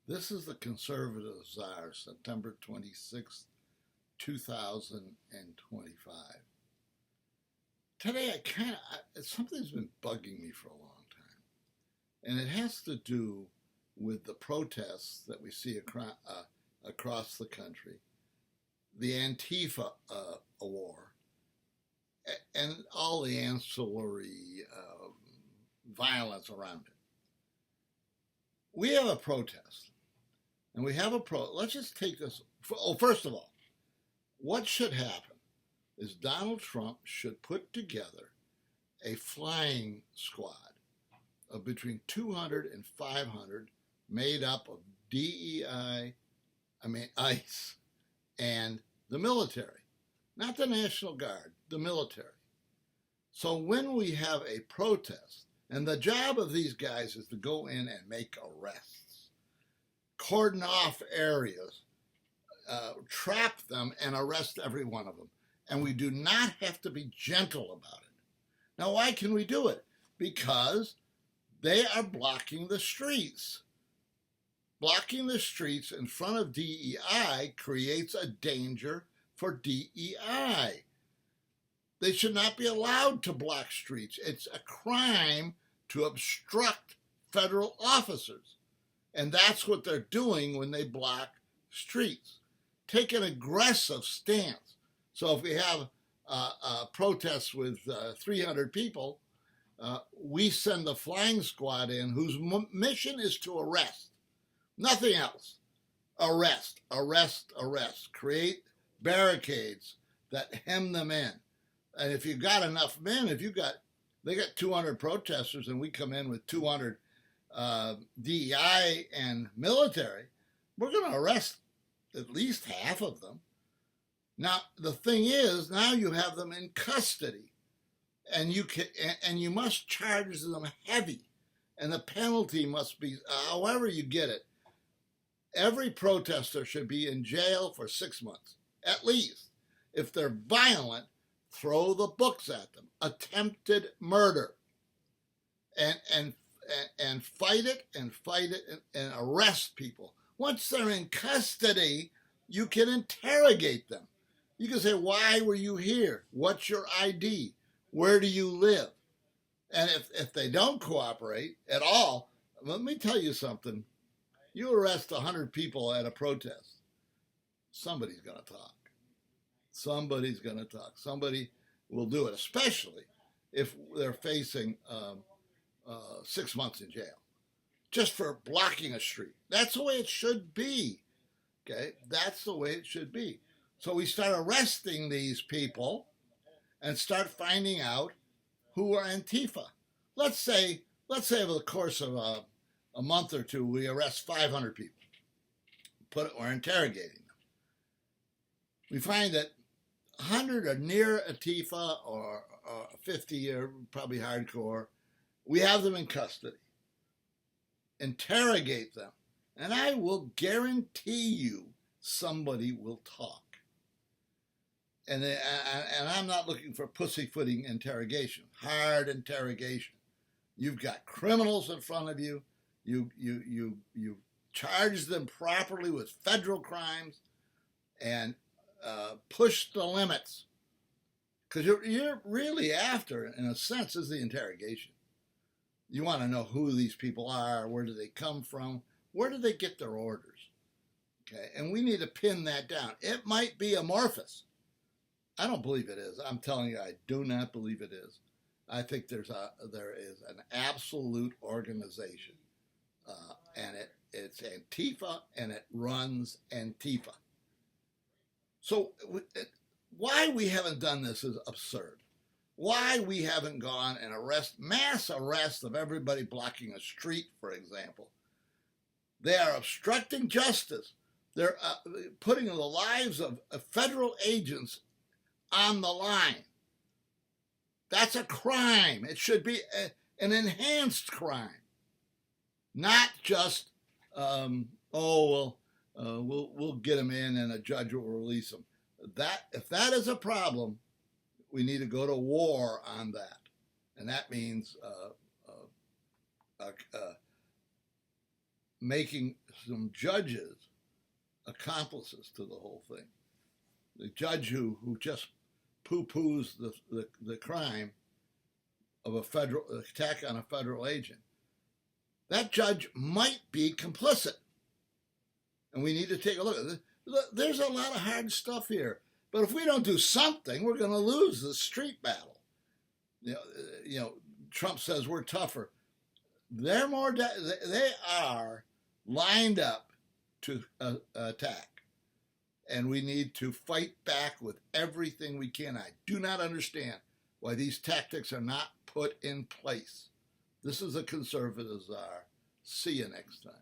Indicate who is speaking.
Speaker 1: This is the Conservative Czar, September 26th, 2025. Today, something's been bugging me for a long time, and it has to do with the protests that we see across the country, the Antifa war, and all the ancillary violence around it. We have a protest, and we have let's just take this. First of all, what should happen is Donald Trump should put together a flying squad of between 200 and 500 made up of ICE, and the military, not the National Guard, the military. So when we have a protest, and the job of these guys is to go in and make arrests, cordon off areas, trap them, and arrest every one of them. And we do not have to be gentle about it. Now, why can we do it? Because they are blocking the streets. Blocking the streets in front of DEI creates a danger for DEI. They should not be allowed to block streets. It's a crime to obstruct federal officers. And that's what they're doing when they block streets. Take an aggressive stance. So if we have protests with 300 people, we send the flying squad in whose mission is to arrest. Nothing else. Arrest, arrest, arrest. Create barricades that hem them in. And if you've got enough men, they got 200 protesters and we come in with 200 DEI and military, we're going to arrest at least half of them. Now, the thing is, now you have them in custody and you must charge them heavy. And the penalty must be, however you get it. Every protester should be in jail for 6 months, at least. If they're violent, throw the books at them. Attempted murder. And fight it and arrest people. Once they're in custody, you can interrogate them. You can say, why were you here? What's your ID? Where do you live? And if they don't cooperate at all, let me tell you something. You arrest 100 people at a protest, somebody's going to talk. Somebody's going to talk. Somebody will do it, especially if they're facing 6 months in jail just for blocking a street. That's the way it should be. Okay, that's the way it should be. So we start arresting these people and start finding out who are Antifa. Let's say over the course of a month or two, we arrest 500 people. We're interrogating them. We find that 100 are near Antifa or 50 are probably hardcore. We have them in custody. Interrogate them. And I will guarantee you somebody will talk. And I'm not looking for pussyfooting interrogation, hard interrogation. You've got criminals in front of you. You charge them properly with federal crimes and push the limits. Because you're really after, in a sense, is the interrogation. You want to know who these people are, where do they come from, where do they get their orders. Okay, and we need to pin that down. It might be amorphous. I don't believe it is. I'm telling you, I do not believe it is. I think there is an absolute organization, and it's Antifa, and it runs Antifa. So why we haven't done this is absurd. Why we haven't gone and mass arrest of everybody blocking a street, for example. They are obstructing justice. They're putting the lives of federal agents on the line. That's a crime. It should be an enhanced crime, not just we'll get them in and a judge will release them. If that is a problem, we need to go to war on that, and that means making some judges accomplices to the whole thing. The judge who just poo-poos the crime of a federal attack on a federal agent, that judge might be complicit. And we need to take a look at this. There's a lot of hard stuff here. But if we don't do something, we're going to lose the street battle. Trump says we're tougher. They are lined up to attack. And we need to fight back with everything we can. I do not understand why these tactics are not put in place. This is a Conservative Czar. See you next time.